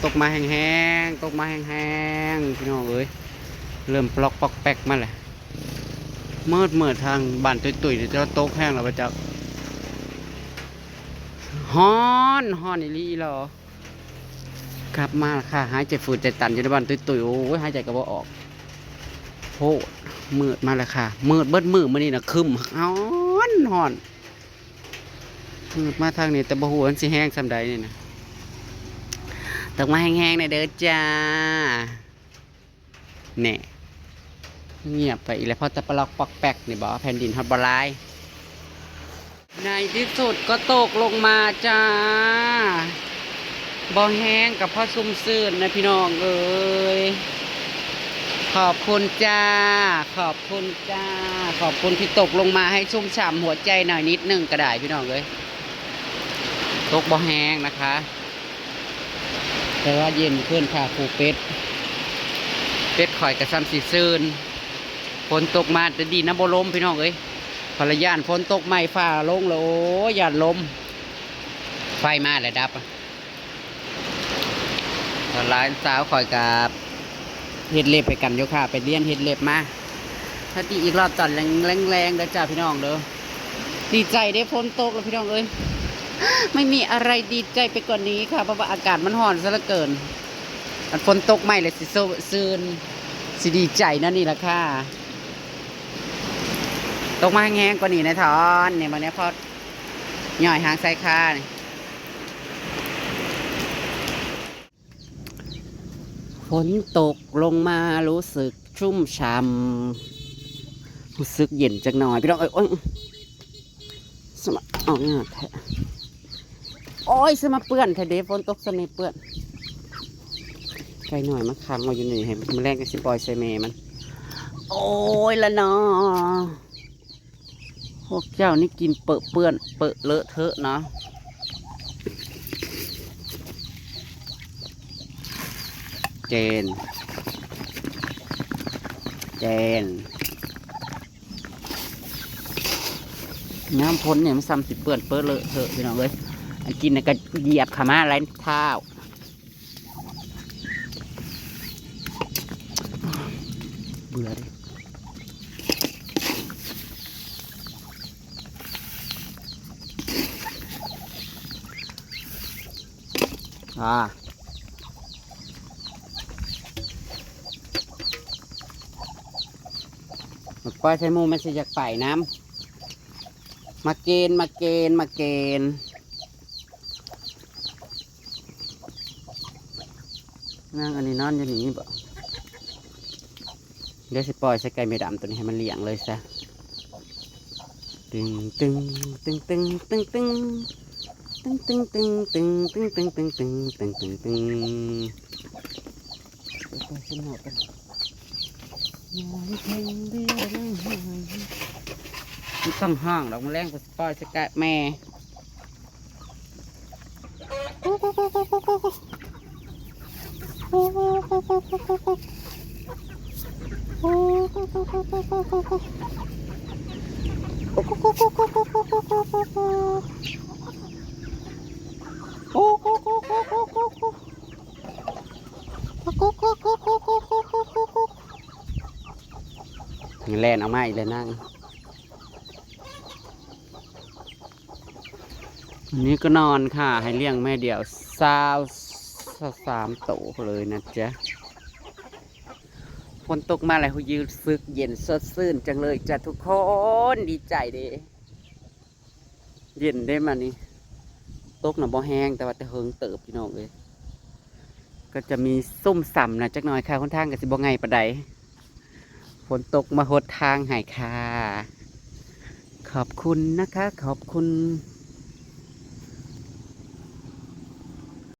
ตกมาแห้งๆตกมาแห้งๆพี่น้องเอ้ยเริ่มปลอกปอกแปกมาแหละเมื่อทางบ้านตุยๆเดี๋ยวจะตกแห้งแล้วประจักฮ้อนอีลีเหรอกลับมาค่ะหายใจฝืดใจตันอยู่ในบ้านตุยๆโอ้ยหายใจกระบอกออกโหมืดมาแล้วค่ะมืดเบิดมืดมานี่นะคึมฮ้อนมืดมาทางนี้แต่บ่ฮู้มันสิแห้งส่ำใดนี่นะตกมาแห้งๆหน่อยเด้อจ้าเนี่ยเงียบไปอีกแล้วเพราะตะปลอกปอกแปกนี่บอกแผ่นดินฮอตบอลายในที่สุดก็ตกลงมาจ้าบ่แห้งกับพ่อซุ่มซื่นนะพี่น้องเอ้ยขอบคุณจ้าขอบคุณจ้าขอบคุณที่ตกลงมาให้ชุ่มฉ่ำหัวใจหน่อยนิดนึงก็ได้พี่น้องเอ้ยตกบ่แห้งนะคะแต่ว่าเย็นขึ้นค่ะผูเป็ดข่อยกระซ้ำสีซื่นฝนตกมาแต่ดีนะบ่ลมพี่น้องเอ้ยภรรยาฝนตกใหม่ฟ้าลงแล้วโอ้ยอย่าลมไฟมาเลยดับตอนร้านสาวข่อยกับเฮ็ดเล็บไปกันโยค่ะไปเรียนเฮ็ดเล็บมาถ้าตีอีกรอบตอนแรงเด้อจ้าพี่น้องเด้อดีใจได้ฝนตกแล้วพี่น้องเอ้ยไม่มีอะไรดีใจไปกว่านี้ค่ะเพราะว่าอากาศมันร้อนซะเหลือเกินฝนตกใหม่เลยสิซื่นสิดีใจนั่นนี่แหละค่ะตกมาแห้งๆกว่านี้นะทอนเนี่ยวันนี้พอย่อยหางใส่ค่าฝนตกลงมารู้สึกชุ่มฉ่ำรู้สึกเย็นจังหน่อยพี่น้องเอ้ยสมัครเอาเนี่ยแท้โอ้ยสมาเปื้อนแท้เด้ฝนตกสนิทเปื้อนไกลหน่อยมาค้างเอาอยู่นี่ให้มันแรงกับสิปอยใส่เมมันโอ้ยละเนาะพวกเจ้านี่กินเปื้อนเลอะเทอะเนาะเจนน้ำพ้นเนี่ยมันซ้ำสิเปื้อนเลอะเทอะพี่น้องเลยอันกินเนี่ยก็เหยียบขามาไรเท้าเบื่อดิปล่อยใส่มูมันสิอยากไปน้ำมาเกณฑ์นั่งอันนี้นอนอยู่นี่บ่เดี๋ยวสิปล่อยใส่ไก่เมดำตัวนี้ให้มันเลี้ยงเลยซะตึงต้องห้องดอกมะแรงก็ปล่อยสกัดแม่แล่นเอาไม้เลยนั่งวันนี้ก็นอนค่ะให้เลี้ยงแม่เดี่ยว3 โตเลยนะจ๊ะฝนตกมาแล้วยืดซึกเย็นสดชื่นจังเลยจ้ะทุกคนดีใจดีเย็นได้มานี่ตกหน่ะบ่แห้งแต่ว่าจะเฮิงเติบพี่น้องเลยก็จะมีส้มส่ำนะจักหน่อยค่ะค่อนข้างกับสิบ่ไงปะใดฝนตกมาหดทางให้ค่ะขอบคุณนะคะขอบคุณ